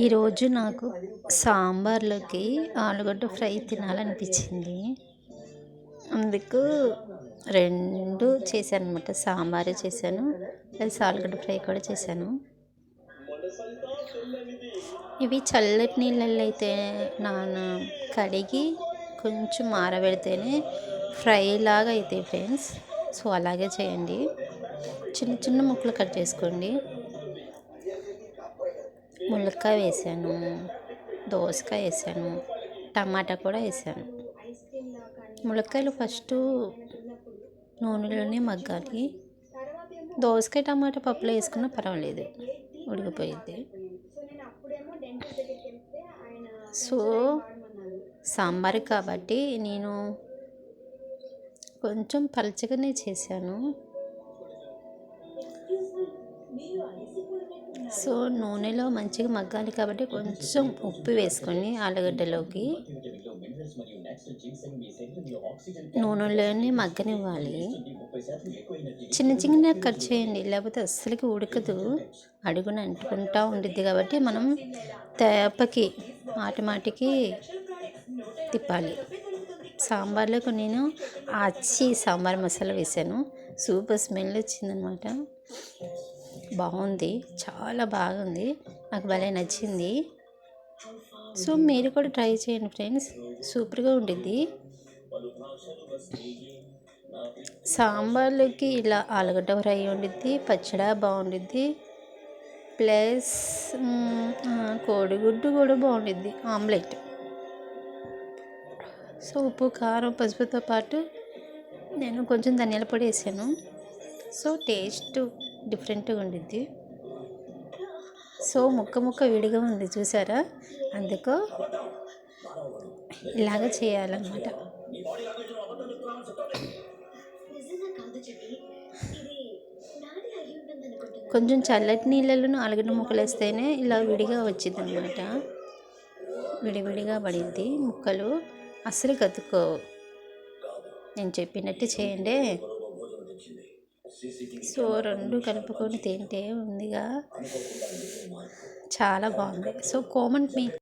ఈరోజు నాకు సాంబార్లోకి ఆలుగడ్డ ఫ్రై తినాలనిపించింది. అందుకు రెండు చేశాను అనమాట. సాంబారే చేశాను, ప్లస్ ఆలుగడ్డ ఫ్రై కూడా చేశాను. ఇవి చల్లటి నీళ్ళల్లో అయితే కడిగి కొంచెం ఆరబెడితేనే ఫ్రై లాగా అవుతాయి ఫ్రెండ్స్. సో అలాగే చేయండి. చిన్న చిన్న ముక్కలు కట్ చేసుకోండి. ములక్కాయ వేసాను, దోసకాయ వేసాను, టమాటా కూడా వేసాను. ములక్కాయలు ఫస్ట్ నూనెలోనే మగ్గాలి. దోసకాయ టమాటా పప్పులో వేసుకున్నా పర్వాలేదు, ఉడికిపోయింది. సో సాంబార్ కాబట్టి నేను కొంచెం పలచగానే చేశాను. సో నూనెలో మంచిగా మగ్గాలి కాబట్టి కొంచెం ఉప్పు వేసుకొని ఆలుగడ్డలోకి నూనెలోనే మగ్గనివ్వాలి. చిన్న చిన్న కట్ చేయండి, లేకపోతే అస్సలకి ఉడకదు, అడుగున అంటుకుంటూ ఉండిద్ది. కాబట్టి మనం తేపకి మాటికి తిప్పాలి. సాంబార్లోకి నేను సాంబార్ మసాలా వేసాను. సూపర్ స్మెల్ వచ్చిందనమాట. బాగుంది, చాలా బాగుంది, నాకు భలే నచ్చింది. సో మీరు కూడా ట్రై చేయండి ఫ్రెండ్స్, సూపర్గా ఉండిద్ది. సాంబార్లోకి ఇలా ఆలుగడ్డ ఫ్రై ఉండిద్ది, పచ్చడి బాగుండిద్ది, ప్లస్ కోడిగుడ్డు కూడా బాగుండిద్ది, ఆమ్లెట్. సో ఉప్పు, కారం, పసుపుతో పాటు నేను కొంచెం ధనియాల పొడి వేసాను. సో టేస్ట్ డిఫరెంట్గా ఉండిద్ది. సో ముక్క విడిగా ఉంది చూసారా, అందుకు ఇలాగ చేయాలన్నమాట. కొంచెం చల్లటి నీళ్ళలో ఆలుగడ్డ ముక్కలు వేస్తేనే ఇలా విడిగా వచ్చింది అనమాట. విడివిడిగా పడిద్ది, ముక్కలు అస్సలు కతుక్కోవు. నేను చెప్పినట్టు చేయండి. సో రెండు కలుపుకొని తింటే ఉందిగా, చాలా బాగుంది. సో కామెంట్ మీ